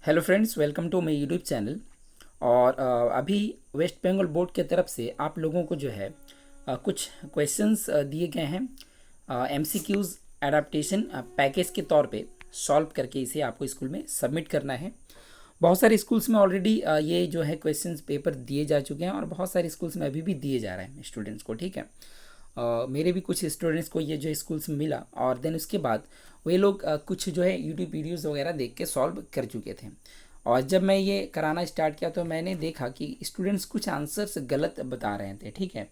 Hello friends, welcome to my YouTube channel. और अभी waste Bengal board के तरफ से आप लोगों को जो है कुछ क्वेश्चंस दिए गए हैं। एमसीक्यूज़ एडाप्टेशन पैकेज के तौर पे सॉल्व करके इसे आपको स्कूल में सबमिट करना है। बहुत सारे स्कूल्स में ऑलरेडी ये जो है क्वेश्चंस पेपर दिए जा चुके हैं और बहुत सारे स्कूल्स में अभी भी दिए जा रहे हैं स्टूडेंट्स को। ठीक है, मेरे भी कुछ स्टूडेंट्स को ये जो स्कूल्स में मिला और देन उसके बाद वे लोग कुछ जो है यूट्यूब वीडियोज़ वगैरह देख के सॉल्व कर चुके थे। और जब मैं ये कराना स्टार्ट किया तो मैंने देखा कि स्टूडेंट्स कुछ आंसर्स गलत बता रहे थे। ठीक है,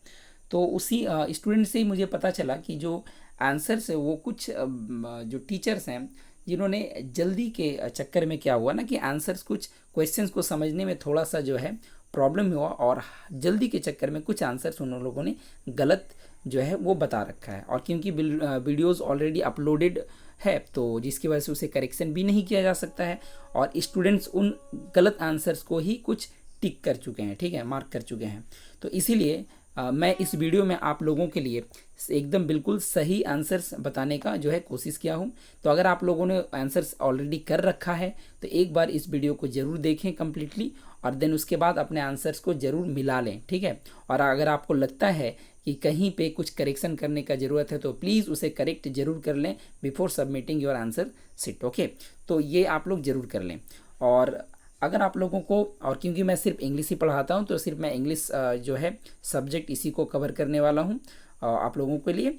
तो उसी स्टूडेंट से ही मुझे पता चला कि जो आंसर्स है वो कुछ जो टीचर्स हैं जिन्होंने जल्दी के चक्कर में क्या हुआ ना कि आंसर्स कुछ क्वेश्चंस को समझने में थोड़ा सा जो है प्रॉब्लम हुआ और जल्दी के चक्कर में कुछ आंसर्स उन लोगों ने गलत जो है वो बता रखा है। और क्योंकि वीडियोस ऑलरेडी अपलोडेड है तो जिसकी वजह से उसे करेक्शन भी नहीं किया जा सकता है और स्टूडेंट्स उन गलत आंसर्स को ही कुछ टिक कर चुके हैं। ठीक है, मार्क कर चुके हैं। तो इसीलिए मैं इस वीडियो में आप लोगों के लिए एकदम बिल्कुल सही आंसर्स बताने का जो है कोशिश किया हूँ। तो अगर आप लोगों ने आंसर्स ऑलरेडी कर रखा है तो एक बार इस वीडियो को ज़रूर देखें कम्प्लीटली और देन उसके बाद अपने आंसर्स को ज़रूर मिला लें। ठीक है, और अगर आपको लगता है कि कहीं पे कुछ करेक्शन करने का ज़रूरत है तो प्लीज़ उसे करेक्ट जरूर कर लें before submitting your answer sheet. Okay, तो ये आप लोग ज़रूर कर लें। और अगर आप लोगों को, और क्योंकि मैं सिर्फ इंग्लिश ही पढ़ाता हूँ तो सिर्फ मैं इंग्लिश जो है सब्जेक्ट इसी को कवर करने वाला हूँ आप लोगों के लिए।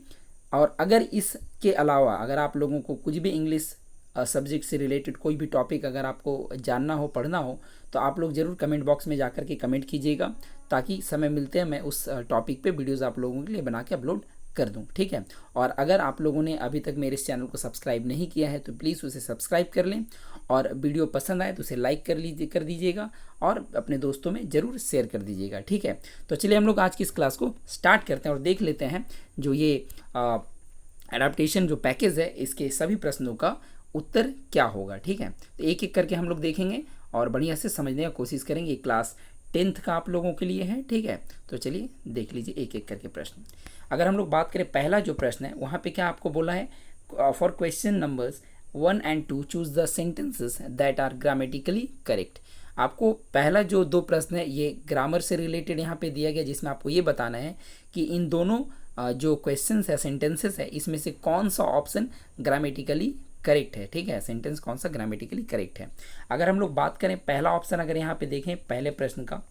और अगर इसके अलावा अगर आप लोगों को कुछ भी इंग्लिश सब्जेक्ट से रिलेटेड कोई भी टॉपिक अगर आपको जानना हो, पढ़ना हो, तो आप लोग ज़रूर कमेंट बॉक्स में जाकर के कमेंट कीजिएगा ताकि समय मिलते हैं मैं उस टॉपिक पे वीडियोस आप लोगों के लिए बना के अपलोड कर दूं। ठीक है, और अगर आप लोगों ने अभी तक मेरे इस चैनल को सब्सक्राइब नहीं किया है तो प्लीज़ उसे सब्सक्राइब कर लें और वीडियो पसंद आए तो उसे लाइक कर दीजिएगा और अपने दोस्तों में ज़रूर शेयर कर दीजिएगा। ठीक है, तो चलिए हम लोग आज की इस क्लास को स्टार्ट करते हैं और देख लेते हैं जो ये एडाप्टेशन जो पैकेज है इसके सभी प्रश्नों का उत्तर क्या होगा। ठीक है, तो एक एक करके हम लोग देखेंगे और बढ़िया से समझने की कोशिश करेंगे। क्लास 10th का आप लोगों के लिए है। ठीक है, तो चलिए देख लीजिए एक एक करके प्रश्न। अगर हम लोग बात करें पहला जो प्रश्न है वहाँ पे क्या आपको बोला है, for question numbers 1 and 2 choose the sentences that are grammatically correct. आपको पहला जो दो प्रश्न है ये ग्रामर से रिलेटेड यहाँ पे दिया गया जिसमें आपको ये बताना है कि इन दोनों जो क्वेश्चंस है सेंटेंसेस है इसमें से कौन सा ऑप्शन ग्रामेटिकली करेक्ट है। ठीक है, सेंटेंस कौन सा ग्रामेटिकली करेक्ट है। अगर हम लोग बात करें पहला ऑप्शन अगर यहाँ पे देखें पहले प्रश्न का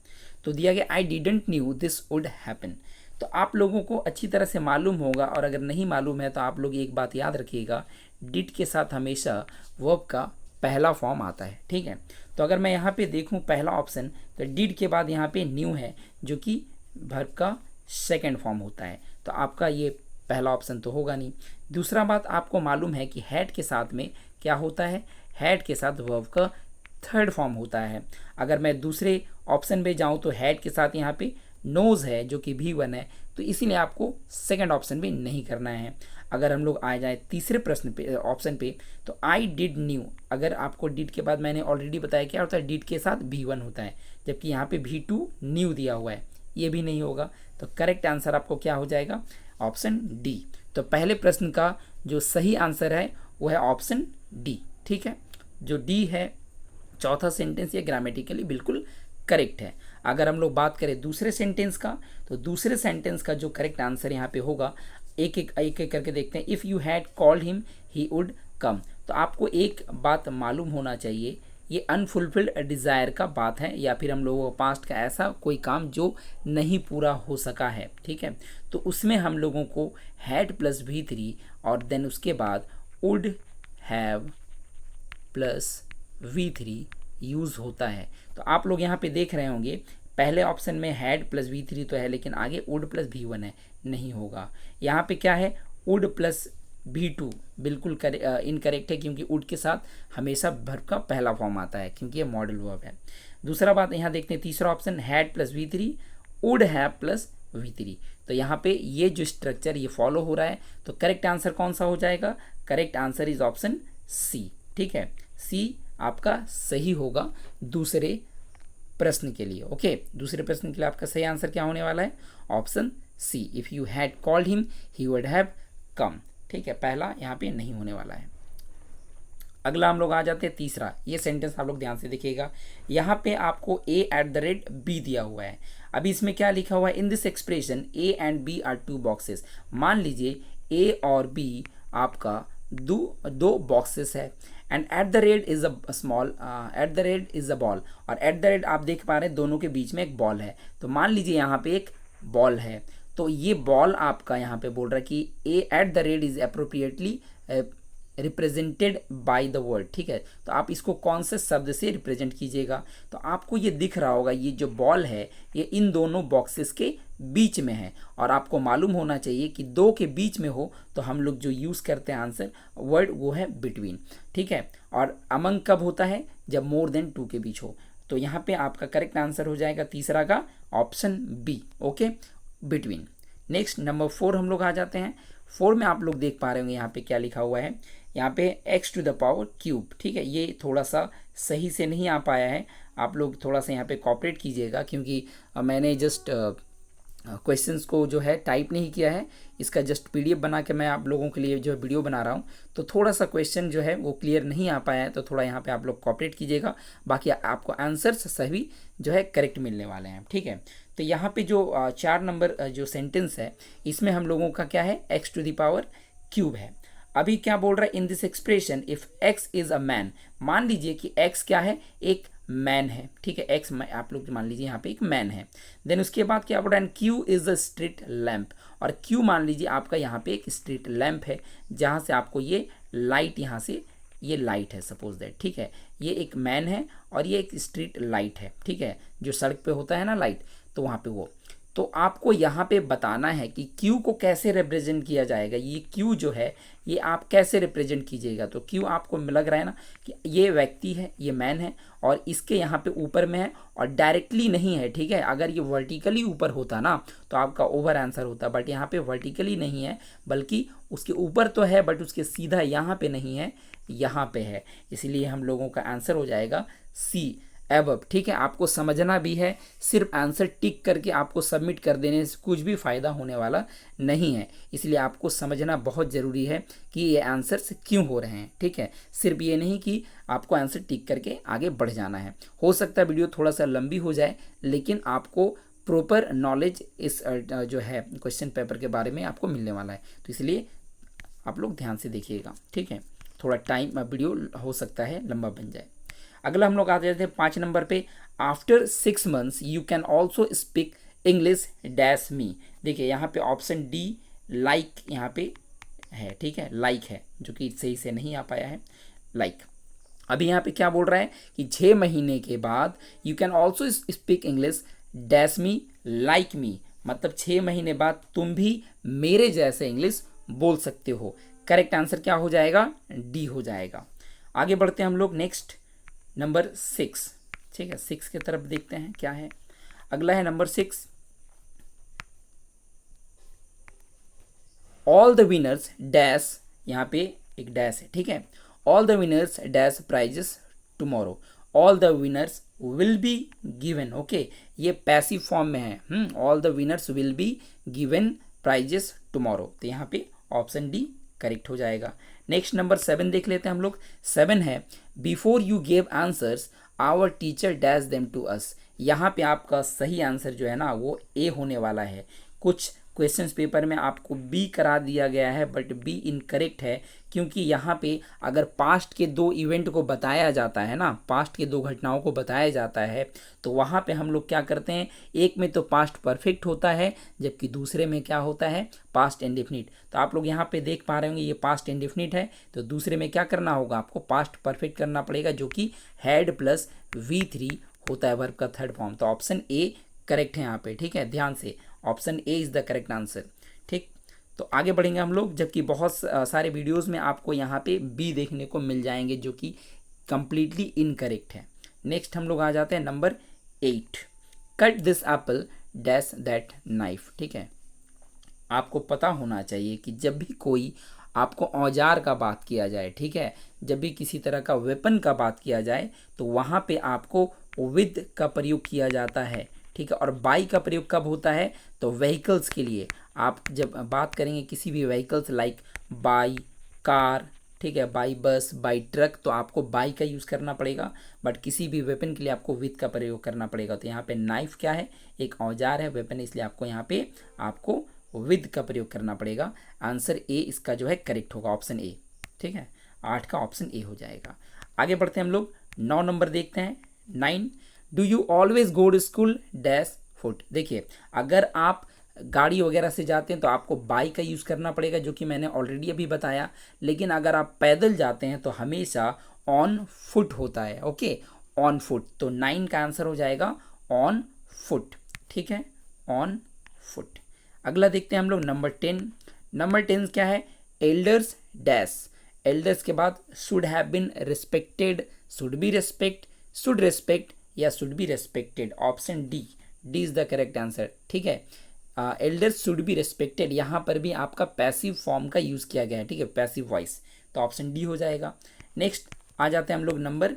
तो दिया गया I didn't knew this would happen. तो आप लोगों को अच्छी तरह से मालूम होगा और अगर नहीं मालूम है तो आप लोग एक बात याद रखिएगा, डिड के साथ हमेशा वर्ब का पहला फॉर्म आता है। ठीक है, तो अगर मैं यहाँ पे देखूँ पहला ऑप्शन तो डिड के बाद यहाँ पे न्यू है जो कि वर्ब का सेकेंड फॉर्म होता है, तो आपका ये पहला ऑप्शन तो होगा नहीं। दूसरा बात आपको मालूम है कि हैड के साथ में क्या होता है, हैड के साथ वर्ब का थर्ड फॉर्म होता है। अगर मैं दूसरे ऑप्शन पे जाऊं तो हैड के साथ यहाँ पे नोज है जो कि V1 है, तो इसीलिए आपको सेकंड ऑप्शन भी नहीं करना है। अगर हम लोग आ जाए तीसरे प्रश्न पे ऑप्शन पे तो आई डिड न्यू, अगर आपको डिड के बाद मैंने ऑलरेडी बताया क्या होता है, डिड के साथ V1 होता है जबकि यहाँ पे V2 न्यू दिया हुआ है, ये भी नहीं होगा। तो करेक्ट आंसर आपको क्या हो जाएगा, ऑप्शन डी। तो पहले प्रश्न का जो सही आंसर है वो है ऑप्शन डी। ठीक है, जो डी है चौथा सेंटेंस ये ग्रामेटिकली बिल्कुल करेक्ट है। अगर हम लोग बात करें दूसरे सेंटेंस का तो दूसरे सेंटेंस का जो करेक्ट आंसर यहाँ पे होगा एक एक करके देखते हैं। If you had called him he would come. तो आपको एक बात मालूम होना चाहिए, ये अनफुलफिल्ड डिज़ायर का बात है या फिर हम लोगों को पास्ट का ऐसा कोई काम जो नहीं पूरा हो सका है। ठीक है, तो उसमें हम लोगों को हैड प्लस V3 और देन उसके बाद would have plus V3 use होता है। तो आप लोग यहाँ पे देख रहे होंगे पहले ऑप्शन में हैड प्लस V3 तो है लेकिन आगे वुड प्लस V1 है, नहीं होगा। यहाँ पे क्या है, वुड प्लस V2 बिल्कुल इनकरेक्ट है क्योंकि वुड के साथ हमेशा वर्ब का पहला फॉर्म आता है क्योंकि ये मॉडल वर्ब है। दूसरा बात यहाँ देखते हैं तीसरा option had plus V3 would have plus V3, तो यहाँ पे ये जो स्ट्रक्चर ये फॉलो हो रहा है। तो करेक्ट आंसर कौन सा हो जाएगा, correct answer is option C. ठीक है, सी आपका सही होगा दूसरे प्रश्न के लिए। ओके, दूसरे प्रश्न के लिए आपका सही आंसर क्या होने वाला है, option C. If you had called him he would have come. ठीक है, पहला यहाँ पे नहीं होने वाला है। अगला हम लोग आ जाते हैं तीसरा। ये सेंटेंस आप लोग ध्यान से देखिएगा, यहाँ पे आपको a@b दिया हुआ है। अभी इसमें क्या लिखा हुआ है, in this expression a and b are two boxes. मान लीजिए a और b आपका दो बॉक्सेस है, and at the rate is a small, at the rate is a ball, और एट द रेट आप देख पा रहे हैं दोनों के बीच में एक बॉल है। तो मान लीजिए यहाँ पे एक बॉल है, तो ये बॉल आपका यहाँ पे बोल रहा है कि a at the rate is appropriately represented by the word. ठीक है, तो आप इसको कौन से शब्द से रिप्रेजेंट कीजिएगा। तो आपको ये दिख रहा होगा, ये जो बॉल है ये इन दोनों बॉक्सेस के बीच में है, और आपको मालूम होना चाहिए कि दो के बीच में हो तो हम लोग जो यूज़ करते हैं आंसर वर्ड वो है बिटवीन। ठीक है, और अमंग कब होता है, जब मोर देन 2 के बीच हो। तो यहाँ पे आपका करेक्ट आंसर हो जाएगा तीसरा का option B, okay, between. Next number 4 हम लोग आ जाते हैं। 4 में आप लोग देख पा रहे होंगे यहाँ पे क्या लिखा हुआ है, यहाँ पे x to the power cube. ठीक है, ये थोड़ा सा सही से नहीं आ पाया है, आप लोग थोड़ा सा यहाँ पे कॉपरेट कीजिएगा, क्योंकि मैंने जस्ट क्वेश्चंस को जो है टाइप नहीं किया है, इसका जस्ट पीडीएफ बना के मैं आप लोगों के लिए जो वीडियो बना रहा हूँ, तो थोड़ा सा क्वेश्चन जो है वो क्लियर नहीं आ पाया है, तो थोड़ा यहाँ पे आप लोग कॉपरेट कीजिएगा, बाकी आपको आंसर्स सभी जो है करेक्ट मिलने वाले हैं। ठीक है, तो यहाँ पे जो 4 नंबर जो सेंटेंस है इसमें हम लोगों का क्या है, x to the power cube है। अभी क्या बोल रहा है, in this expression if x is a man. मान लीजिए कि एक्स क्या है, एक मैन है। ठीक है, एक्स आप लोग मान लीजिए यहाँ पे एक मैन है। देन उसके बाद क्या बोल रहा है, Q is a street lamp, और क्यू मान लीजिए आपका यहाँ पे एक स्ट्रीट लैम्प है, जहाँ से आपको ये लाइट, यहाँ से ये लाइट है सपोज दैट। ठीक है, ये एक मैन है और ये एक स्ट्रीट लाइट है। ठीक है, जो सड़क पे होता है ना लाइट, तो वहाँ पे वो, तो आपको यहाँ पे बताना है कि क्यू को कैसे रिप्रेजेंट किया जाएगा। ये क्यू जो है ये आप कैसे रिप्रेजेंट कीजिएगा। तो क्यू आपको लग रहा है ना कि ये व्यक्ति है, ये मैन है, और इसके यहाँ पे ऊपर में है और डायरेक्टली नहीं है। ठीक है, अगर ये वर्टिकली ऊपर होता ना तो आपका ओवर आंसर होता, बट यहाँ पे वर्टिकली नहीं है, बल्कि उसके ऊपर तो है बट उसके सीधा यहाँ पे नहीं है, यहाँ पे है, इसलिए हम लोगों का आंसर हो जाएगा सी, एबव। ठीक है, आपको समझना भी है, सिर्फ आंसर टिक करके आपको सबमिट कर देने से कुछ भी फ़ायदा होने वाला नहीं है, इसलिए आपको समझना बहुत ज़रूरी है कि ये आंसर्स क्यों हो रहे हैं। ठीक है, सिर्फ ये नहीं कि आपको आंसर टिक करके आगे बढ़ जाना है। हो सकता है वीडियो थोड़ा सा लंबी हो जाए, लेकिन आपको प्रॉपर नॉलेज इस जो है क्वेश्चन पेपर के बारे में आपको मिलने वाला है, तो इसलिए आप लोग ध्यान से देखिएगा। ठीक है, थोड़ा टाइम वीडियो हो सकता है लंबा बन जाए। अगला हम लोग आ जाते हैं 5 नंबर पे, after 6 months you can also speak English dash मी। देखिए यहाँ पे ऑप्शन डी लाइक यहाँ पे है। ठीक है, लाइक है, जो कि सही से नहीं आ पाया है, लाइक। अभी यहाँ पे क्या बोल रहा है कि 6 महीने के बाद you can also speak English dash me like me, मतलब 6 महीने बाद तुम भी मेरे जैसे इंग्लिश बोल सकते हो। करेक्ट आंसर क्या हो जाएगा, डी हो जाएगा। आगे बढ़ते हैं हम लोग नेक्स्ट नंबर 6। ठीक है, 6 की तरफ देखते हैं क्या है। अगला है number 6, all the winners dash, यहाँ पे एक डैश है। ठीक है, all the winners dash prizes tomorrow, all the winners will be given. Okay, ये पैसिव फॉर्म में है, all the winners will be given prizes tomorrow, तो यहाँ पे ऑप्शन डी करेक्ट हो जाएगा। नेक्स्ट नंबर 7 देख लेते हैं हम लोग। 7 है, before you gave answers our teacher dash them to us. यहाँ पे आपका सही आंसर जो है ना वो ए होने वाला है। कुछ क्वेश्चंस पेपर में आपको बी करा दिया गया है, बट बी इनकरेक्ट है, क्योंकि यहाँ पे अगर पास्ट के 2 इवेंट को बताया जाता है ना, पास्ट के 2 घटनाओं को बताया जाता है, तो वहाँ पे हम लोग क्या करते हैं, एक में तो पास्ट परफेक्ट होता है, जबकि दूसरे में क्या होता है, पास्ट इंडेफिनिट। तो आप लोग यहाँ पे देख पा रहे होंगे ये पास्ट इंडेफिनिट है, तो दूसरे में क्या करना होगा, आपको पास्ट परफेक्ट करना पड़ेगा, जो कि हैड प्लस V3 होता है वर्ब का थर्ड फॉर्म। तो ऑप्शन ए करेक्ट है यहाँ पे। ठीक है, ध्यान से, option A is the correct answer. ठीक, तो आगे बढ़ेंगे हम लोग, जबकि बहुत सारे वीडियोस में आपको यहाँ पे बी देखने को मिल जाएंगे, जो कि कंप्लीटली इनकरेक्ट है। नेक्स्ट हम लोग आ जाते हैं number 8, cut this Apple dash that knife. ठीक है, आपको पता होना चाहिए कि जब भी कोई आपको औजार का बात किया जाए, ठीक है, जब भी किसी तरह का वेपन का बात किया जाए, तो वहाँ पे आपको विद का प्रयोग किया जाता है। ठीक है, और बाई का प्रयोग कब होता है, तो व्हीकल्स के लिए। आप जब बात करेंगे किसी भी व्हीकल्स लाइक बाई, कार, ठीक है, बाई बस, बाई ट्रक, तो आपको बाई का यूज़ करना पड़ेगा, बट किसी भी वेपन के लिए आपको विथ का प्रयोग करना पड़ेगा। तो यहाँ पे नाइफ क्या है, एक औजार है, वेपन, इसलिए आपको यहाँ पे आपको विद का प्रयोग करना पड़ेगा। आंसर ए इसका जो है करेक्ट होगा, ऑप्शन ए। ठीक है, 8 का ऑप्शन ए हो जाएगा। आगे बढ़ते हैं हम लोग, 9 नंबर देखते हैं। 9, do you always go to school dash foot. देखिए, अगर आप गाड़ी वगैरह से जाते हैं तो आपको बाई का यूज़ करना पड़ेगा, जो कि मैंने ऑलरेडी अभी बताया। लेकिन अगर आप पैदल जाते हैं तो हमेशा ऑन फुट होता है। ओके, ऑन फुट, तो 9 का आंसर हो जाएगा ऑन फुट। ठीक है, ऑन फुट। अगला देखते हैं हम लोग, नंबर 10। नंबर 10 क्या है, एल्डर्स डैश। एल्डर्स के बाद should have been respected, should be respect, should respect या should be respected. Option D, D is the correct answer. ठीक है, एल्डर्स शुड बी रिस्पेक्टेड, यहाँ पर भी आपका पैसिव फॉर्म का यूज़ किया गया है। ठीक है, पैसिव वॉइस, तो ऑप्शन डी हो जाएगा। नेक्स्ट आ जाते हैं हम लोग number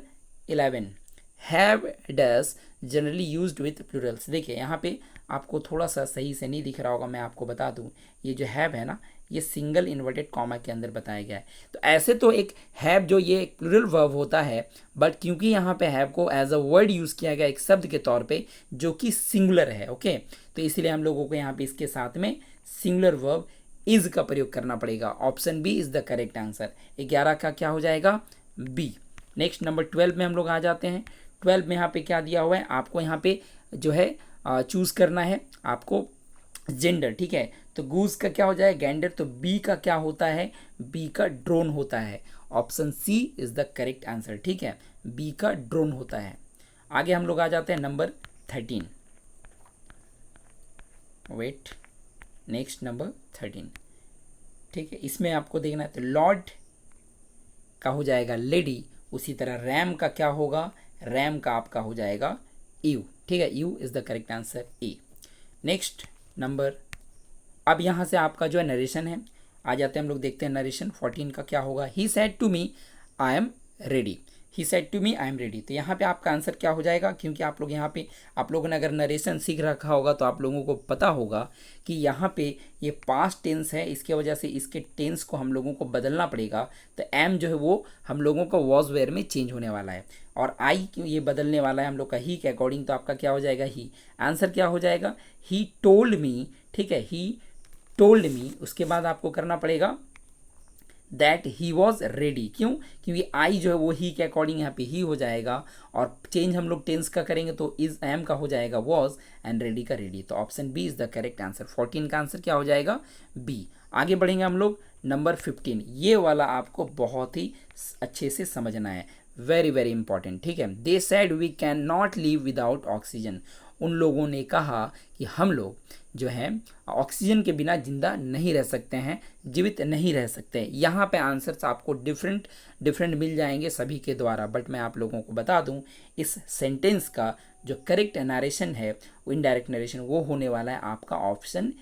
11। Have dash generally used with Plurals. देखिए, यहाँ पे आपको थोड़ा सा सही से नहीं दिख रहा होगा, मैं आपको बता दूँ, ये जो हैव है ना, ये सिंगल इन्वर्टेड कॉमा के अंदर बताया गया है। तो ऐसे तो एक हैव जो ये एक प्लूरल वर्ब होता है, बट क्योंकि यहाँ पे हैव को एज अ वर्ड यूज़ किया गया एक शब्द के तौर पे जो कि सिंगुलर है। ओके, तो इसलिए हम लोगों को यहाँ पे इसके साथ में सिंगुलर वर्ब इज का प्रयोग करना पड़ेगा। Option B is the correct answer. 11 का क्या हो जाएगा, बी। नेक्स्ट नंबर 12 में हम लोग आ जाते हैं। 12 में यहाँ पे क्या दिया हुआ है, आपको यहाँ पे जो है चूज़ करना है आपको जेंडर। ठीक है, तो गूज का क्या हो जाए, गैंडर, तो बी का क्या होता है, बी का ड्रोन होता है। Option C is the correct answer. ठीक है, बी का ड्रोन होता है। आगे हम लोग आ जाते हैं नंबर 13। Wait, next number 13। ठीक है, इसमें आपको देखना है, तो लॉर्ड का हो जाएगा लेडी, उसी तरह रैम का क्या होगा, रैम का आपका हो जाएगा यू। ठीक है, you is the correct answer, A. Next number, अब यहाँ से आपका जो है नरेशन है, आ जाते हैं हम लोग, देखते हैं नरेशन 14 का क्या होगा। He said to me I am ready, he said to me I am ready. तो यहाँ पे आपका आंसर क्या हो जाएगा, क्योंकि आप लोग यहाँ पे, आप लोगों ने अगर नरेशन सीख रखा होगा तो आप लोगों को पता होगा कि यहाँ पे ये पास्ट टेंस है, इसके वजह से इसके टेंस को हम लोगों को बदलना पड़ेगा। तो एम जो है वो हम लोगों का वॉज वेयर में चेंज होने वाला है, और आई क्यों ये बदलने वाला है हम लोग का ही के अकॉर्डिंग, तो आपका क्या हो जाएगा, ही। आंसर क्या हो जाएगा, ही टोल्ड मी। ठीक है, ही टोल्ड मी, उसके बाद आपको करना पड़ेगा दैट ही वॉज रेडी। क्यों, क्योंकि आई जो है वो ही के अकॉर्डिंग यहाँ पे ही हो जाएगा, और चेंज हम लोग टेंस का करेंगे तो इज एम का हो जाएगा वॉज, एंड रेडी का रेडी। तो option B is the correct answer. 14 का आंसर क्या हो जाएगा, बी। आगे बढ़ेंगे हम लोग नंबर 15। ये वाला आपको बहुत ही अच्छे से समझना है, वेरी वेरी इंपॉर्टेंट। ठीक है, they said we can not live without oxygen. उन लोगों ने कहा कि हम लोग जो है ऑक्सीजन के बिना जिंदा नहीं रह सकते हैं, जीवित नहीं रह सकते। यहाँ पे आंसर्स आपको डिफरेंट मिल जाएंगे सभी के द्वारा, बट मैं आप लोगों को बता दूं, इस सेंटेंस का जो करेक्ट नरेशन है, वो इनडायरेक्ट नरेशन, वो होने वाला है आपका option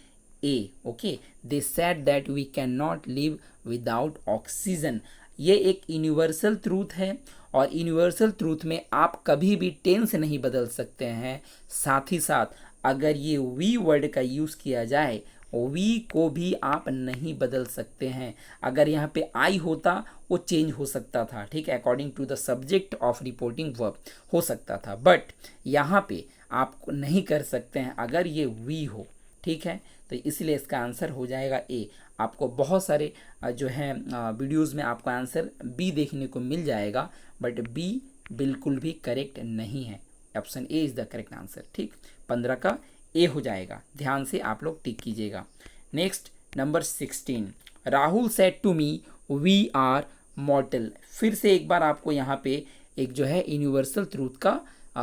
A. Okay, they said that we can not live without oxygen. ये एक यूनिवर्सल ट्रूथ है, और यूनिवर्सल ट्रूथ में आप कभी भी टेंस नहीं बदल सकते हैं। साथ ही साथ अगर ये वी वर्ड का यूज़ किया जाए, वी को भी आप नहीं बदल सकते हैं। अगर यहाँ पे आई होता वो चेंज हो सकता था, ठीक है, according to the subject of reporting verb हो सकता था, बट यहाँ पे आप नहीं कर सकते हैं अगर ये वी हो। ठीक है, तो इसलिए इसका आंसर हो जाएगा ए। आपको बहुत सारे जो है वीडियोस में आपका आंसर बी देखने को मिल जाएगा, बट बी बिल्कुल भी करेक्ट नहीं है। Option A is the correct answer. ठीक, 15 का ए हो जाएगा, ध्यान से आप लोग टिक कीजिएगा। Next number 16। Rahul said to me we are mortal. फिर से एक बार आपको यहाँ पे एक जो है यूनिवर्सल ट्रूथ का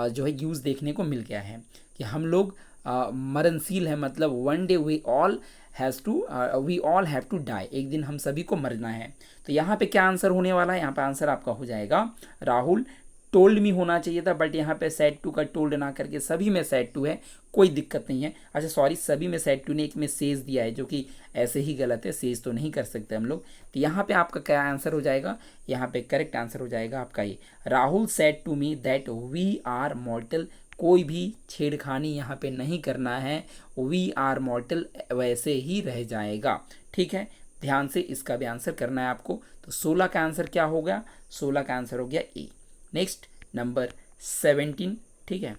जो है यूज़ देखने को मिल गया है कि हम लोग मरणशील है, मतलब one day we all have to die, एक दिन हम सभी को मरना है। तो यहाँ पे क्या आंसर होने वाला है, यहाँ पे आंसर आपका हो जाएगा राहुल टोल्ड मी होना चाहिए था, बट यहाँ पे सेड टू का टोल्ड ना करके सभी में सेड टू है, कोई दिक्कत नहीं है। अच्छा सॉरी, सभी में सेड टू ने, एक में सेज दिया है जो कि ऐसे ही गलत है, सेज तो नहीं कर सकते हम लोग। तो यहाँ पे आपका क्या आंसर हो जाएगा, यहाँ पे करेक्ट आंसर हो जाएगा आपका ये, Rahul said to me that we are mortal. कोई भी छेड़खानी यहाँ पे नहीं करना है, वी आर मॉर्टल वैसे ही रह जाएगा। ठीक है, ध्यान से इसका भी आंसर करना है आपको। तो 16 का आंसर क्या हो गया, 16 का आंसर हो गया ए। नेक्स्ट नंबर 17, ठीक है,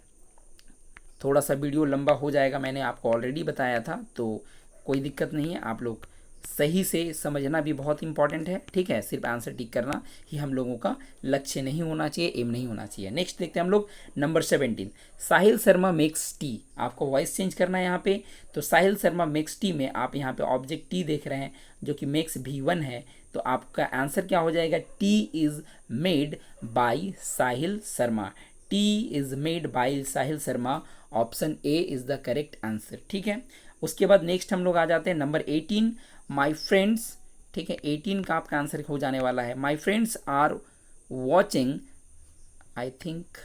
थोड़ा सा वीडियो लंबा हो जाएगा, मैंने आपको ऑलरेडी बताया था, तो कोई दिक्कत नहीं है, आप लोग सही से समझना भी बहुत इंपॉर्टेंट है, ठीक है। सिर्फ आंसर टिक करना ही हम लोगों का लक्ष्य नहीं होना चाहिए, एम नहीं होना चाहिए। नेक्स्ट देखते हैं हम लोग नंबर 17, साहिल शर्मा मेक्स टी। आपको वॉइस चेंज करना है यहाँ पे। तो साहिल शर्मा मेक्स टी में आप यहाँ पे ऑब्जेक्ट टी देख रहे हैं जो कि मेक्स V1 है, तो आपका आंसर क्या हो जाएगा, T is made by Sahil Sharma. T is made by Sahil Sharma, option A is the correct answer, ठीक है। उसके बाद नेक्स्ट हम लोग आ जाते हैं नंबर 18, माई फ्रेंड्स, ठीक है। 18 का आपका आंसर हो जाने वाला है, my friends are watching, I think,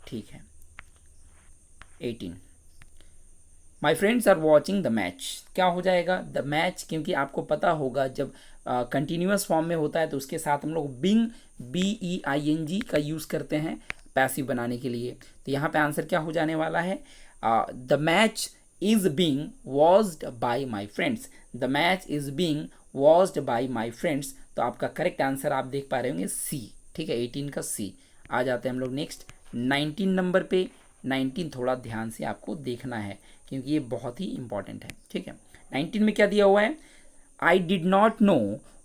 ठीक है, 18, my friends are watching the match. क्या हो जाएगा, द मैच, क्योंकि आपको पता होगा जब कंटिन्यूअस फॉर्म में होता है तो उसके साथ हम लोग बिंग, BEING का यूज़ करते हैं पैसिव बनाने के लिए। तो यहाँ पे आंसर क्या हो जाने वाला है, the match is being watched bye my friends, the match is being watched bye my friends. तो आपका करेक्ट आंसर आप देख पा रहे होंगे सी, ठीक है, 18 का सी। आ जाते हैं हम लोग नेक्स्ट 19 नंबर पे। 19 थोड़ा ध्यान से आपको देखना है क्योंकि ये बहुत ही इंपॉर्टेंट है, ठीक है। 19 में क्या दिया हुआ है, I did not know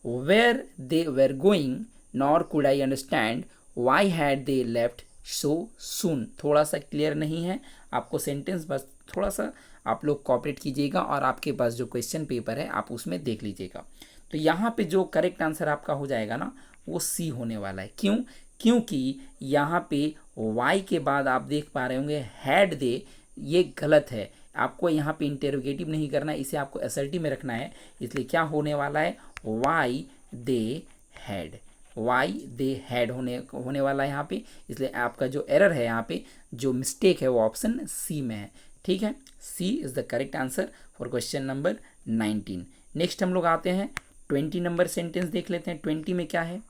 where they were going nor could I understand why had they left so soon. थोड़ा सा क्लियर नहीं है, आपको सेंटेंस बस थोड़ा सा आप लोग कॉपरेट कीजिएगा और आपके पास जो क्वेश्चन पेपर है आप उसमें देख लीजिएगा। तो यहाँ पे जो करेक्ट आंसर आपका हो जाएगा ना, वो सी होने वाला है। क्यों, क्योंकि यहाँ पे वाई के बाद आप देख पा रहे होंगे हैड दे, ये गलत है। आपको यहाँ पे इंटेरोगेटिव नहीं करना है, इसे आपको असर्टिव में रखना है। इसलिए क्या होने वाला है, why they had, why they had होने वाला है यहाँ पे। इसलिए आपका जो एरर है यहाँ पे, जो मिस्टेक है, वो ऑप्शन सी में है, ठीक है। C is the correct answer for question number 19। Next हम लोग आते हैं 20 नंबर सेंटेंस देख लेते हैं। 20 में क्या है,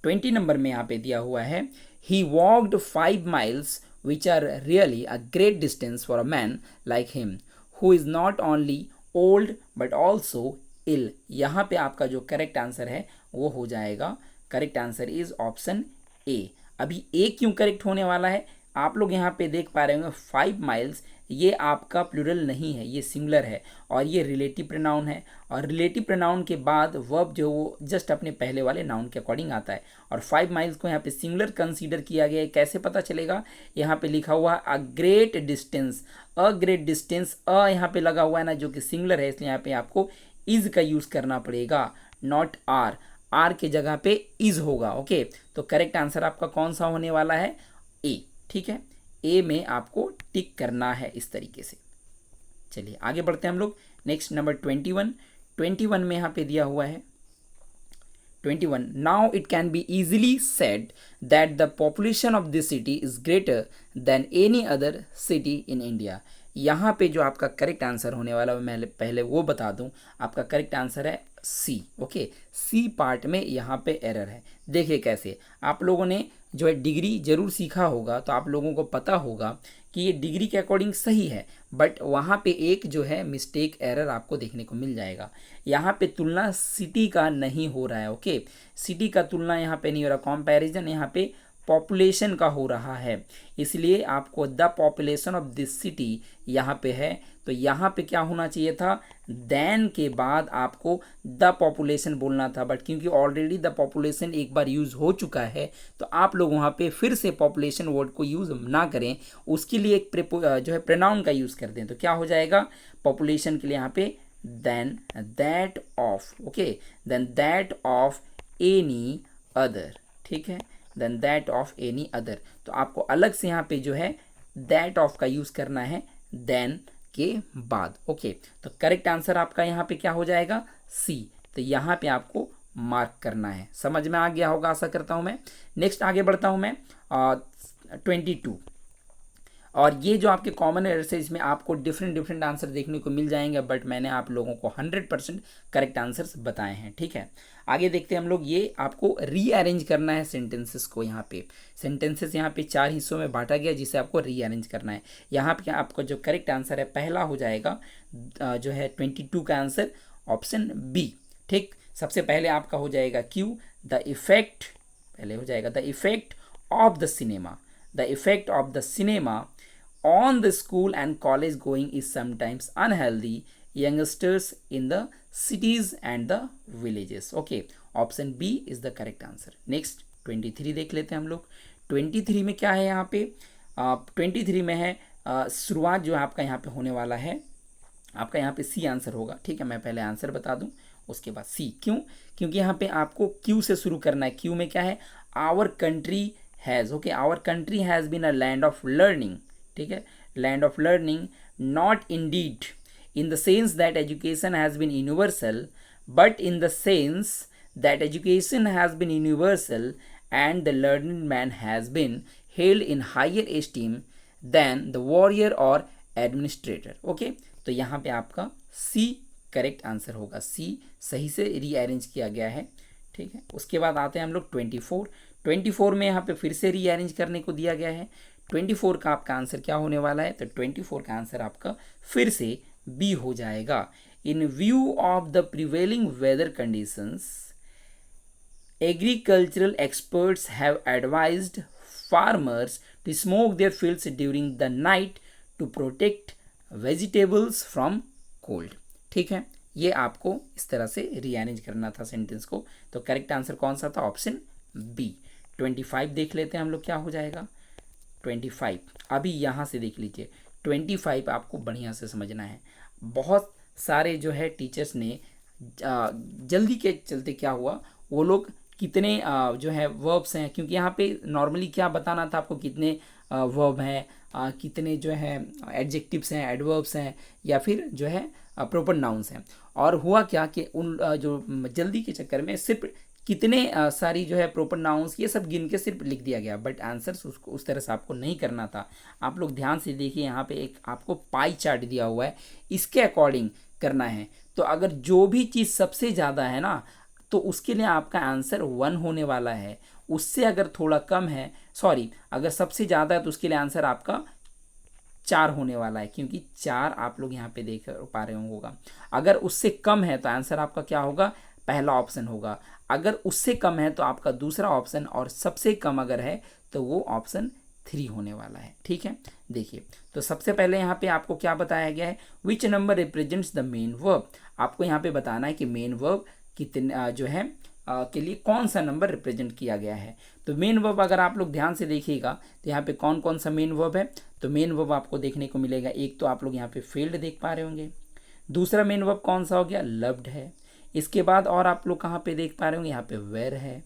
20 नंबर में यहाँ पे दिया हुआ है, he walked 5 miles which are really a great distance for a man like him who is not only old but also ill। यहाँ पे आपका जो करेक्ट आंसर है वो हो जाएगा, correct answer is option A. अभी ए क्यों करेक्ट होने वाला है, आप लोग यहाँ पे देख पा रहे होंगे 5 miles, ये आपका प्लूरल नहीं है, ये सिंगुलर है और ये रिलेटिव प्रोनाउन है। और रिलेटिव प्रोनाउन के बाद वर्ब जो वो जस्ट अपने पहले वाले नाउन के अकॉर्डिंग आता है। और 5 miles को यहाँ पे सिंगुलर कंसीडर किया गया है। कैसे पता चलेगा, यहाँ पे लिखा हुआ a great distance, a great distance, अ यहाँ पे लगा हुआ है ना, जो कि सिंगुलर है, इसलिए यहाँ पे आपको इज का यूज़ करना पड़ेगा, नॉट आर। आर के जगह पे इज होगा, ओके। तो करेक्ट आंसर आपका कौन सा होने वाला है, ए, ठीक है। ए में आपको टिक करना है इस तरीके से। चलिए आगे बढ़ते हैं हम लोग नेक्स्ट नंबर 21। 21 में यहाँ पे दिया हुआ है 21, now it can be easily said that the population of this city is greater than any other city in India. यहाँ पे जो आपका करेक्ट आंसर होने वाला है, मैं पहले वो बता दूं, आपका करेक्ट आंसर है सी, ओके। सी पार्ट में यहाँ पे एरर है। देखिए कैसे, आप लोगों ने जो है डिग्री जरूर सीखा होगा, तो आप लोगों को पता होगा कि ये डिग्री के अकॉर्डिंग सही है, बट वहाँ पे एक जो है मिस्टेक, एरर आपको देखने को मिल जाएगा। यहाँ पे तुलना सिटी का नहीं हो रहा है, ओके। सिटी का तुलना यहाँ पे नहीं हो रहा, कंपैरिजन यहाँ पे पॉपुलेशन का हो रहा है। इसलिए आपको the population of this city यहाँ पे है, तो यहाँ पे क्या होना चाहिए था, देन के बाद आपको द पॉपुलेशन बोलना था, बट क्योंकि ऑलरेडी द पॉपुलेशन एक बार यूज़ हो चुका है, तो आप लोग वहाँ पे फिर से पॉपुलेशन वर्ड को यूज़ ना करें, उसके लिए एक जो है प्रोनाउन का यूज़ कर दें। तो क्या हो जाएगा, पॉपुलेशन के लिए यहाँ पे than that of, okay, than that of any other, ठीक है, than that of any other. तो आपको अलग से यहाँ पे जो है दैट ऑफ का यूज़ करना है देन के बाद, ओके। तो करेक्ट आंसर आपका यहाँ पे क्या हो जाएगा, सी। तो यहाँ पे आपको मार्क करना है। समझ में आ गया होगा आशा करता हूँ मैं। नेक्स्ट आगे बढ़ता हूँ मैं 22। और ये जो आपके कॉमन एरर्स है, इसमें आपको डिफरेंट आंसर देखने को मिल जाएंगे, बट मैंने आप लोगों को 100% करेक्ट आंसर्स बताए हैं, ठीक है। आगे देखते हैं हम लोग, ये आपको रीअरेंज करना है सेंटेंसेस को। यहाँ पे सेंटेंसेस यहाँ पे 4 हिस्सों में बांटा गया, जिसे आपको रीअरेंज करना है। यहाँ पे आपको जो करेक्ट आंसर है पहला हो जाएगा जो है 22 का आंसर, ऑप्शन बी। ठीक, सबसे पहले आपका हो जाएगा क्यू, द इफेक्ट, पहले हो जाएगा the effect of the cinema, the effect of the cinema on the school and college going is sometimes unhealthy youngsters in the cities and the villages. Okay, option B is the correct answer. Next 23 देख लेते हैं हम लोग। 23 में क्या है यहाँ पे? 23 में है शुरुआत जो आपका यहाँ पे होने वाला है, आपका यहाँ पे सी आंसर होगा। ठीक है, मैं पहले आंसर बता दूं उसके बाद सी। क्यों? क्योंकि यहाँ पे आपको क्यू से शुरू करना है। क्यू में क्या है? Our country has, okay, our country has been a land of learning. ठीक है, land of learning, not indeed in the sense that education has been universal, but in the sense that education has been universal and the learning man has been held in higher esteem than the warrior or administrator. Okay, तो यहाँ पे आपका C correct answer होगा। सी सही से rearrange किया गया है। ठीक है, उसके बाद आते हैं हम लोग 24। 24 में यहाँ पे फिर से रीअरेंज करने को दिया गया है। 24 का आपका आंसर क्या होने वाला है? तो 24 का आंसर आपका फिर से बी हो जाएगा। In view of the prevailing weather conditions agricultural experts have advised farmers to smoke their fields during the night to protect vegetables from cold. ठीक है, ये आपको इस तरह से रीअरेंज करना था सेंटेंस को। तो करेक्ट आंसर कौन सा था? Option B. 25 देख लेते हैं हम लोग, क्या हो जाएगा? 25 अभी यहाँ से देख लीजिए। 25 आपको बढ़िया से समझना है। बहुत सारे जो है टीचर्स ने जल्दी के चलते क्या हुआ, वो लोग कितने जो है वर्ब्स हैं, क्योंकि यहाँ पे नॉर्मली क्या बताना था आपको, कितने वर्ब हैं, कितने जो है एडजेक्टिव्स हैं, एडवर्ब्स हैं, या फिर जो है प्रॉपर नाउन्स हैं। और हुआ क्या कि उन जो जल्दी के चक्कर में सिर्फ कितने सारी जो है प्रॉपर नाउन्स ये सब गिन के सिर्फ लिख दिया गया, बट आंसर्स उसको उस तरह से आपको नहीं करना था। आप लोग ध्यान से देखिए, यहाँ पे एक आपको पाई चार्ट दिया हुआ है, इसके अकॉर्डिंग करना है। तो अगर जो भी चीज़ सबसे ज़्यादा है ना, तो उसके लिए आपका आंसर 1 होने वाला है। उससे अगर थोड़ा कम है, सॉरी, अगर सबसे ज़्यादा है तो उसके लिए आंसर आपका 4 होने वाला है, क्योंकि 4 आप लोग यहाँ पे देख पा रहे होगा। अगर उससे कम है तो आंसर आपका क्या होगा? पहला ऑप्शन होगा। अगर उससे कम है तो आपका दूसरा ऑप्शन, और सबसे कम अगर है तो वो ऑप्शन 3 होने वाला है। ठीक है, देखिए, तो सबसे पहले यहाँ पे आपको क्या बताया गया है? Which number represents the main verb. आपको यहाँ पे बताना है कि मेन वर्ब कितने जो है के लिए कौन सा नंबर रिप्रेजेंट किया गया है। तो मेन वर्ब अगर आप लोग ध्यान से देखिएगा तो यहाँ पे कौन कौन सा मेन वर्ब है, तो मेन वर्ब आपको देखने को मिलेगा। एक तो आप लोग यहाँ पे फील्ड देख पा रहे होंगे। दूसरा मेन वर्ब कौन सा हो गया? लव्ड है। इसके बाद और आप लोग कहाँ पे देख पा रहे होंगे? यहाँ पे वेयर है।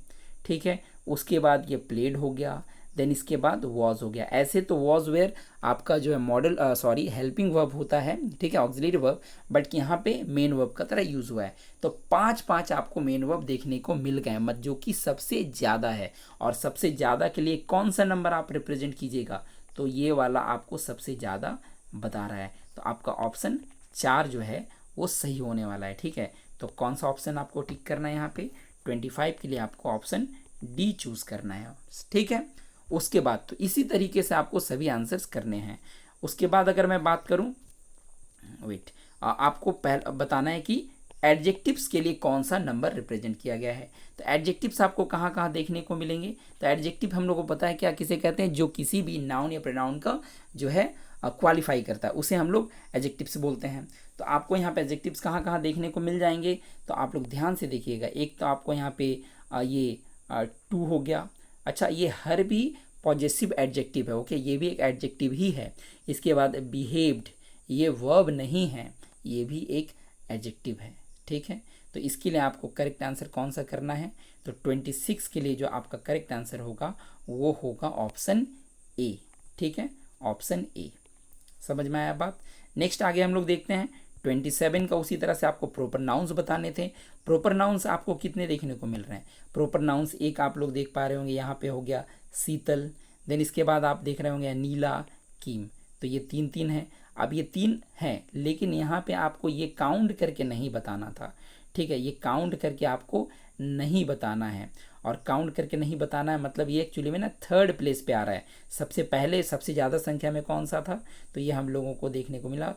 ठीक है, उसके बाद ये प्लेड हो गया, देन इसके बाद वॉज हो गया। ऐसे तो वॉज वेयर आपका जो है मॉडल सॉरी हेल्पिंग वर्ब होता है, ठीक है, ऑक्सिलरी वर्ब, बट यहाँ पे मेन वर्ब का तरह यूज हुआ है। तो 5 आपको मेन वर्ब देखने को मिल गए, मत जो कि सबसे ज़्यादा है। और सबसे ज़्यादा के लिए कौन सा नंबर आप रिप्रेजेंट कीजिएगा? तो ये वाला आपको सबसे ज़्यादा बता रहा है। तो आपका ऑप्शन 4 जो है वो सही होने वाला है। ठीक है, तो कौन सा ऑप्शन आपको टिक करना है? यहाँ पे 25 के लिए आपको ऑप्शन डी चूज करना है। ठीक है, उसके बाद तो इसी तरीके से आपको सभी आंसर्स करने हैं। उसके बाद अगर मैं बात करूं, वेट, आपको पहले बताना है कि एडजेक्टिव्स के लिए कौन सा नंबर रिप्रेजेंट किया गया है। तो एडजेक्टिव्स आपको कहाँ कहाँ देखने को मिलेंगे? तो एडजेक्टिव हम लोग को पता है क्या किसे कहते हैं? जो किसी भी नाउन या प्रोनाउन का जो है क्वालिफाई करता है, उसे हम लोग एडजेक्टिव्स बोलते हैं। तो आपको यहाँ पे एडजेक्टिव्स कहाँ कहाँ देखने को मिल जाएंगे? तो आप लोग ध्यान से देखिएगा। एक तो आपको यहाँ पे ये टू हो गया। अच्छा, ये हर भी पॉजेसिव एडजेक्टिव है। ओके, ये भी एक एडजेक्टिव ही है। इसके बाद बिहेव्ड, ये वर्ब नहीं है, ये भी एक एडजेक्टिव है। ठीक है, तो इसके लिए आपको करेक्ट आंसर कौन सा करना है? तो 26 के लिए जो आपका करेक्ट आंसर होगा वो होगा ऑप्शन ए। ठीक है, ऑप्शन ए। समझ में आया बात? नेक्स्ट आगे हम लोग देखते हैं 27 का। उसी तरह से आपको प्रॉपर नाउन्स बताने थे। प्रॉपर नाउन्स आपको कितने देखने को मिल रहे हैं? प्रॉपर नाउन्स एक आप लोग देख पा रहे होंगे, यहाँ पे हो गया शीतल, देन इसके बाद आप देख रहे होंगे नीला, कीम। तो ये 3 है। अब ये 3 हैं, लेकिन यहाँ पे आपको ये काउंट करके नहीं बताना था। ठीक है, ये काउंट करके आपको नहीं बताना है। और काउंट करके नहीं बताना है मतलब ये एक्चुअली में ना 3rd प्लेस पे आ रहा है। सबसे पहले सबसे ज़्यादा संख्या में कौन सा था? तो ये हम लोगों को देखने को मिला,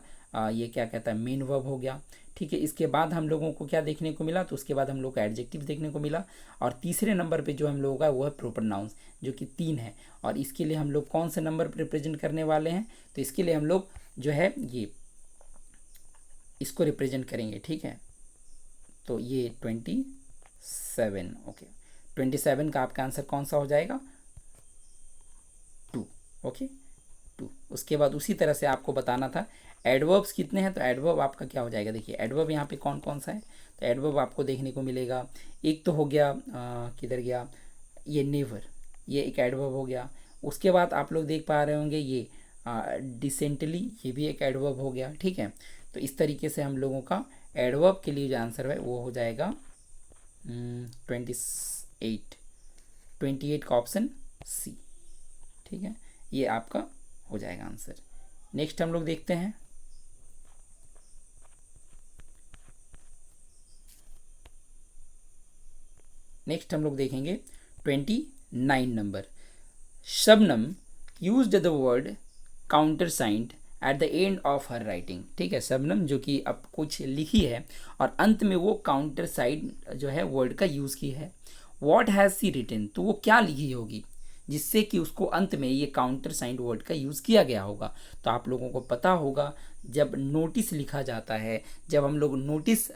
ये क्या कहता है, मेन वर्ब हो गया। ठीक है। इसके बाद हम लोगों को क्या देखने को मिला, तो उसके बाद हम लोग को एडजेक्टिव देखने को मिला। और तीसरे नंबर पे जो हम लोगों का वो है प्रॉपर नाउन्स, जो कि 3 है। और इसके लिए हम लोग कौन से नंबर पर रिप्रेजेंट करने वाले हैं, तो इसके लिए हम लोग जो है ये इसको रिप्रेजेंट करेंगे, ठीक है। तो ये 27, ओके, 27 का आपका आंसर कौन सा हो जाएगा, 2, ओके, 2। उसके बाद उसी तरह से आपको बताना था एडवर्ब्स कितने हैं, तो एडवर्ब आपका क्या हो जाएगा, देखिए एडवर्ब यहाँ पे कौन कौन सा है, तो एडवर्ब आपको देखने को मिलेगा। एक तो हो गया किधर गया, ये नेवर, ये एक एडवर्ब हो गया। उसके बाद आप लोग देख पा रहे होंगे ये डिसेंटली, ये भी एक एडवर्ब हो गया, ठीक है। तो इस तरीके से हम लोगों का एडवर्ब के लिए जो आंसर है वो हो जाएगा 28 का ऑप्शन सी, ठीक है। ये आपका हो जाएगा आंसर। नेक्स्ट हम लोग देखते हैं, नेक्स्ट हम लोग देखेंगे 29 number. Shabnam used the word countersigned at the end of her writing, ठीक है। शबनम जो कि अब कुछ लिखी है और अंत में वो काउंटरसाइड जो है वर्ड का यूज़ की है। व्हाट हैज़ सी रिटन, तो वो क्या लिखी होगी जिससे कि उसको अंत में ये काउंटरसाइंड वर्ड का यूज़ किया गया होगा। तो आप लोगों को पता होगा जब नोटिस लिखा जाता है, जब हम लोग नोटिस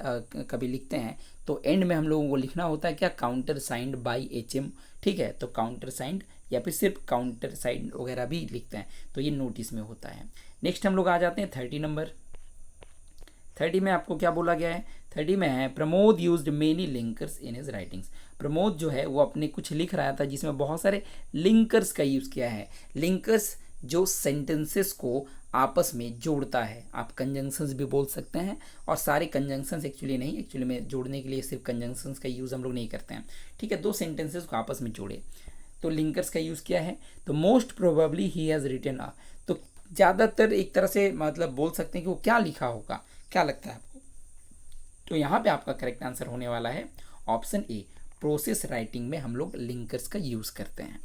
कभी लिखते हैं तो एंड में हम लोगों को लिखना होता है क्या, काउंटरसाइंड बाय HM, ठीक है। तो काउंटरसाइंड या फिर सिर्फ काउंटरसाइंड वगैरह भी लिखते हैं, तो ये नोटिस में होता है। नेक्स्ट हम लोग आ जाते हैं 30 नंबर। 30 में आपको क्या बोला गया है, 30 में है Pramod used many linkers in his writings. Pramod जो है वो अपने कुछ लिख रहा था जिसमें बहुत सारे लिंकर्स का यूज़ किया है। लिंकर्स जो सेंटेंसेस को आपस में जोड़ता है, आप कंजंक्शंस भी बोल सकते हैं, और सारे कंजंक्शंस एक्चुअली नहीं, एक्चुअली में जोड़ने के लिए सिर्फ कंजंक्शंस का यूज़ हम लोग नहीं करते हैं, ठीक है। दो सेंटेंसेस को आपस में जोड़े तो लिंकर्स का यूज़ किया है। तो most probably he has written a, तो ज़्यादातर एक तरह से मतलब बोल सकते हैं कि वो क्या लिखा होगा, क्या लगता है आपको, तो यहाँ पे आपका करेक्ट आंसर होने वाला है ऑप्शन ए। प्रोसेस राइटिंग में हम लोग लिंकर्स का यूज़ करते हैं,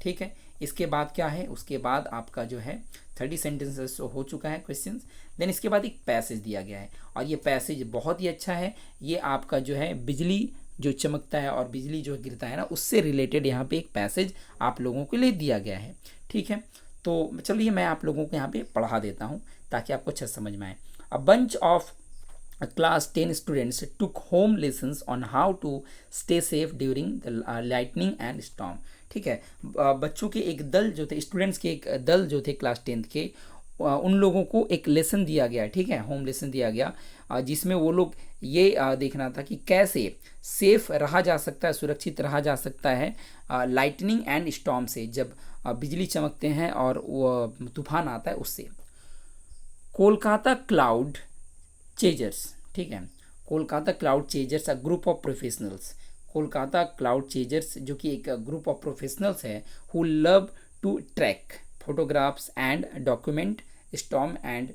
ठीक है। इसके बाद क्या है, उसके बाद आपका जो है 30 सेंटेंसेस हो चुका है क्वेश्चंस। देन इसके बाद एक पैसेज दिया गया है और ये पैसेज बहुत ही अच्छा है। ये आपका जो है बिजली जो चमकता है और बिजली जो गिरता है ना, उससे रिलेटेड यहाँ पे एक पैसेज आप लोगों के लिए दिया गया है, ठीक है। तो चलिए मैं आप लोगों को यहाँ पे पढ़ा देता हूँ ताकि आपको अच्छा समझ में आए। A bunch of class 10 students took home lessons on how to stay safe during the lightning and storm, ठीक है। बच्चों के एक दल जो थे, स्टूडेंट्स के एक दल जो थे क्लास 10 के, उन लोगों को एक लेसन दिया गया, ठीक है, होम लेसन दिया गया, जिसमें वो लोग ये देखना था कि कैसे सेफ रहा जा सकता है, सुरक्षित रहा जा सकता है लाइटनिंग एंड स्टॉर्म से, जब बिजली चमकते हैं और वो तूफान आता है उससे। कोलकाता क्लाउड चेजर्स, ठीक है, Kolkata cloud chasers a group of professionals, Kolkata cloud chasers जो कि एक ग्रुप ऑफ प्रोफेशनल्स है who love to track photographs and document storm and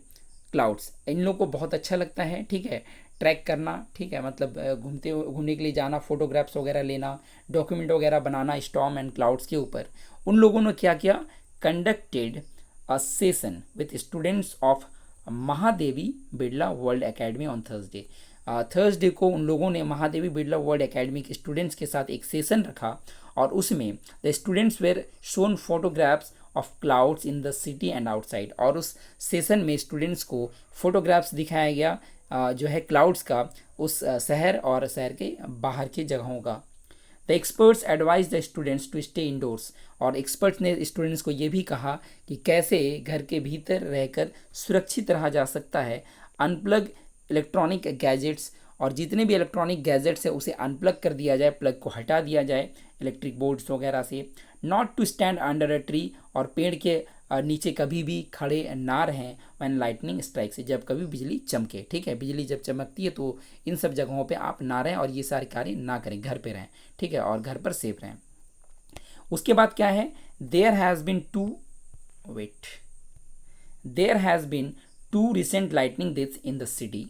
clouds. इन लोगों को बहुत अच्छा लगता है, ठीक है, ट्रैक करना, ठीक है, मतलब घूमने के लिए जाना, फोटोग्राफ्स वगैरह लेना, डॉक्यूमेंट वगैरह बनाना स्टॉर्म एंड क्लाउड्स के ऊपर। उन लोगों ने क्या किया, conducted a session with students of Mahadevi Birla World Academy on Thursday. Thursday को उन लोगों ने महादेवी बिरला वर्ल्ड एकेडमी के स्टूडेंट्स के साथ एक सेशन रखा और उसमें the students were shown photographs of clouds in the city and outside, और उस सेशन में स्टूडेंट्स को फोटोग्राफ्स दिखाया गया जो है क्लाउड्स का, उस शहर और शहर के बाहर की जगहों का। The experts advise the students to stay indoors, और एक्सपर्ट्स ने स्टूडेंट्स को ये भी कहा कि कैसे घर के भीतर रहकर सुरक्षित रहा जा सकता है। अनप्लग इलेक्ट्रॉनिक गैजेट्स, और जितने भी इलेक्ट्रॉनिक गैजेट्स है उसे अनप्लग कर दिया जाए, प्लग को हटा दिया जाए इलेक्ट्रिक बोर्ड्स वगैरह से। Not to stand under a tree, और पेड़ के नीचे कभी भी खड़े ना रहें व्हेन लाइटनिंग स्ट्राइक्स, जब कभी बिजली चमके, ठीक है, बिजली जब चमकती है तो इन सब जगहों पे आप ना रहें और ये सारे कार्य ना करें, घर पे रहें, ठीक है, और घर पर सेफ रहें। उसके बाद क्या है, there has been two recent lightning deaths in the city,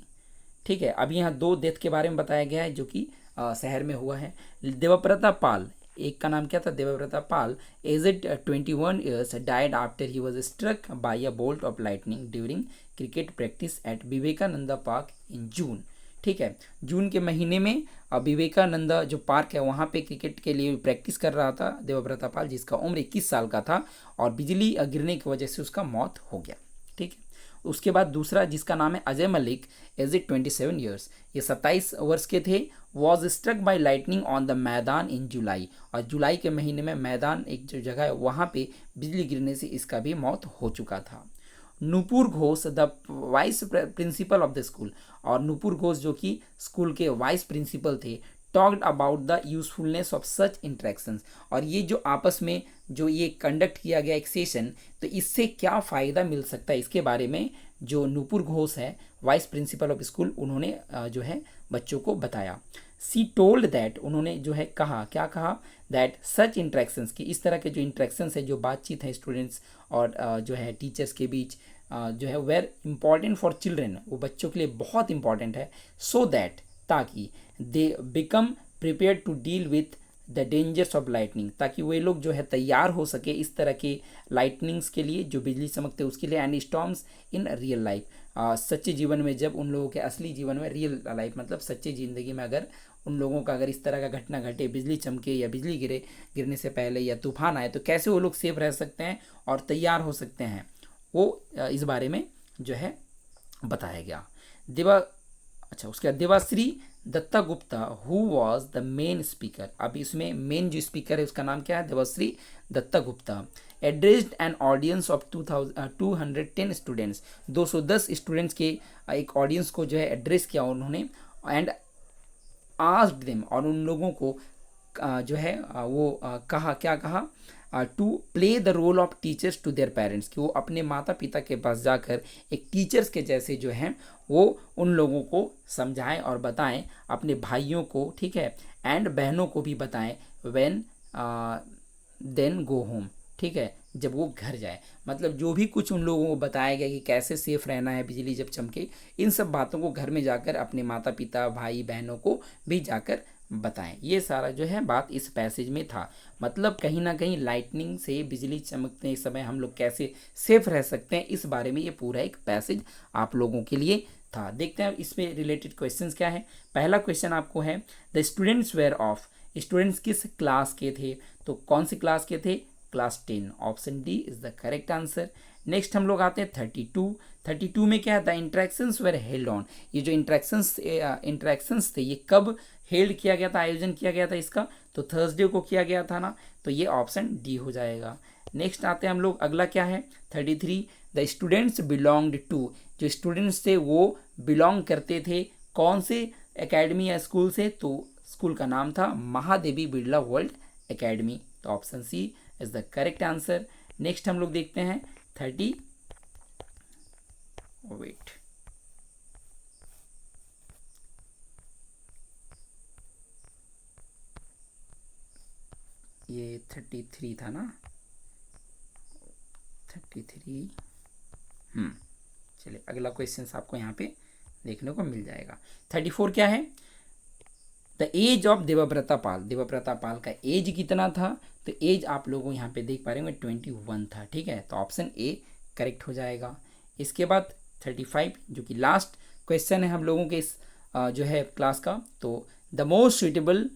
ठीक है। अभी यहाँ 2 डेथ के बारे में बताया गया है जो कि शहर में हुआ है। देवव्रता पाल, एक का नाम क्या था, Devavrata Pal, aged 21 years, died after he was struck by a bolt of lightning during cricket practice at Vivekananda park in June. ठीक है। जून के महीने में विवेकानंद जो पार्क है वहाँ पे क्रिकेट के लिए प्रैक्टिस कर रहा था देवव्रता पाल, जिसका उम्र 21 साल का था, और बिजली गिरने की वजह से उसका मौत हो गया। ठीक है। उसके बाद दूसरा जिसका नाम है Ajay Malik, aged 27 years, ये 27 वर्ष के थे, was struck by lightning on the maidan in जुलाई, और जुलाई के महीने में मैदान एक जो जगह है वहाँ पे बिजली गिरने से इसका भी मौत हो चुका था। Nupur Ghosh the vice principle of the school, और नूपुर घोष जो कि स्कूल के वाइस प्रिंसिपल थे, talked about the usefulness of such interactions, और ये जो आपस में जो ये कंडक्ट किया गया एक सेशन, तो इससे क्या फ़ायदा मिल सकता है इसके बारे में जो नूपुर घोष है वाइस प्रिंसिपल ऑफ स्कूल, उन्होंने जो है बच्चों को बताया। सी टोल्ड दैट, उन्होंने जो है कहा, क्या कहा, दैट सच इंट्रैक्शंस की इस तरह के जो इंट्रैक्शंस है, जो बातचीत है स्टूडेंट्स और जो है टीचर्स के बीच जो है वेर इम्पॉर्टेंट फॉर चिल्ड्रेन, वो बच्चों के लिए बहुत इंपॉर्टेंट है, सो दैट, ताकि they become prepare to deal with the dangers of lightning, ताकि वे लोग जो है तैयार हो सके इस तरह के लाइटनिंग्स के लिए, जो बिजली चमकते हैं उसके लिए, and storms in real life, सच्चे जीवन में, जब उन लोगों के असली जीवन में, रियल लाइफ मतलब सच्ची ज़िंदगी में अगर उन लोगों का अगर इस तरह का घटना घटे, बिजली चमके या बिजली गिरने से पहले या तूफान आए, तो कैसे वो लोग सेफ रह सकते हैं और तैयार हो सकते हैं, वो इस बारे में जो है बताया गया। उसके बाद Debashree Dutta Gupta who was the main speaker, अब इसमें मेन जो स्पीकर है उसका नाम क्या है, Debashree Dutta Gupta, addressed an audience of 210 students, 210 students के एक ऑडियंस को जो है एड्रेस किया उन्होंने, एंड आस्क्ड देम, और उन लोगों को जो है वो कहा, क्या कहा, to play the role of teachers to their parents, कि वो अपने माता पिता के पास जाकर एक टीचर्स के जैसे जो हैं वो उन लोगों को समझाएं और बताएं, अपने भाइयों को, ठीक है, एंड बहनों को भी बताएं, व्हेन देन गो होम, ठीक है, जब वो घर जाए, मतलब जो भी कुछ उन लोगों को बताया गया कि कैसे सेफ रहना है बिजली जब चमके, इन सब बातों को घर में जाकर अपने माता पिता भाई बहनों को भी जाकर बताएं। ये सारा जो है बात इस पैसेज में था, मतलब कहीं ना कहीं लाइटनिंग से, बिजली चमकते समय हम लोग कैसे सेफ रह सकते हैं, इस बारे में ये पूरा एक पैसेज आप लोगों के लिए था। देखते हैं इसमें रिलेटेड क्वेश्चंस क्या है। पहला क्वेश्चन आपको है, the students were of, students किस क्लास के थे, तो कौन सी क्लास के थे, class 10, option D is the correct answer. Next हम लोग आते हैं 32 में क्या है, the interactions were held on, ये जो इंट्रैक्शंस थे ये कब हेल्ड किया गया था, आयोजन किया गया था इसका, तो थर्सडे को किया गया था ना, तो ये ऑप्शन डी हो जाएगा। नेक्स्ट आते हैं हम लोग, अगला क्या है 33, द स्टूडेंट्स बिलोंग्ड टू, जो स्टूडेंट्स थे वो बिलोंग करते थे कौन से एकेडमी या स्कूल से, तो स्कूल का नाम था महादेवी बिरला वर्ल्ड एकेडमी, तो option C is the correct answer. Next हम लोग देखते हैं 30, वेट, ये 33 था ना, 33, चलिए अगला क्वेश्चन आपको यहाँ पे देखने को मिल जाएगा। 34 क्या है, द एज ऑफ देवव्रता पाल, देवव्रता पाल का एज कितना था, तो एज आप लोगों यहाँ पे देख पा रहे होंगे 21 था, ठीक है, तो ऑप्शन ए करेक्ट हो जाएगा। इसके बाद 35 जो कि लास्ट क्वेश्चन है हम लोगों के इस जो है क्लास का, तो the most suitable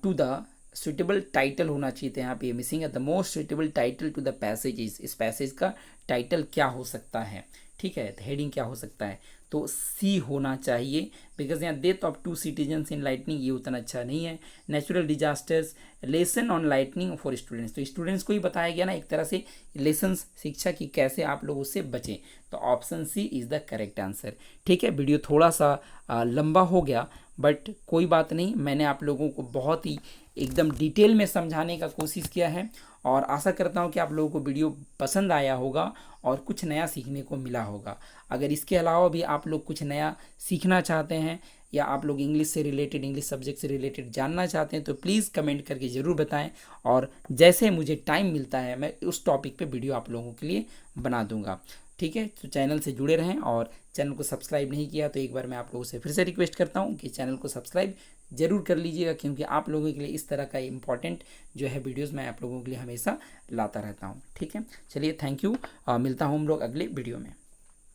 to the suitable title होना चाहिए था, यहाँ पे मिसिंग है, the most suitable title to the passage, इस पैसेज का टाइटल क्या हो सकता है, ठीक है, हेडिंग क्या हो सकता है, तो सी होना चाहिए, बिकॉज यहाँ death of 2 citizens in lightning ये उतना अच्छा नहीं है। Natural disasters, lesson on lightning for students, तो स्टूडेंट्स को ही बताया गया ना एक तरह से लेसन्स, शिक्षा की कैसे आप लोग उससे बचें, तो option C is the correct answer. ठीक है, वीडियो थोड़ा सा लंबा हो गया, बट कोई बात नहीं, मैंने आप लोगों को बहुत ही एकदम डिटेल में समझाने का कोशिश किया है, और आशा करता हूँ कि आप लोगों को वीडियो पसंद आया होगा और कुछ नया सीखने को मिला होगा। अगर इसके अलावा भी आप लोग कुछ नया सीखना चाहते हैं, या आप लोग इंग्लिश से रिलेटेड, इंग्लिश सब्जेक्ट से रिलेटेड जानना चाहते हैं, तो प्लीज़ कमेंट करके ज़रूर बताएं, और जैसे मुझे टाइम मिलता है मैं उस टॉपिक पे वीडियो आप लोगों के लिए बना दूंगा। ठीक है, तो चैनल से जुड़े रहें, और चैनल को सब्सक्राइब नहीं किया तो एक बार मैं आप लोगों से फिर से रिक्वेस्ट करता हूँ कि चैनल को सब्सक्राइब ज़रूर कर लीजिएगा, क्योंकि आप लोगों के लिए इस तरह का इंपॉर्टेंट जो है वीडियोस मैं आप लोगों के लिए हमेशा लाता रहता हूँ। ठीक है, चलिए थैंक यू, मिलता हूँ हम लोग अगले वीडियो में।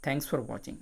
Thanks for watching.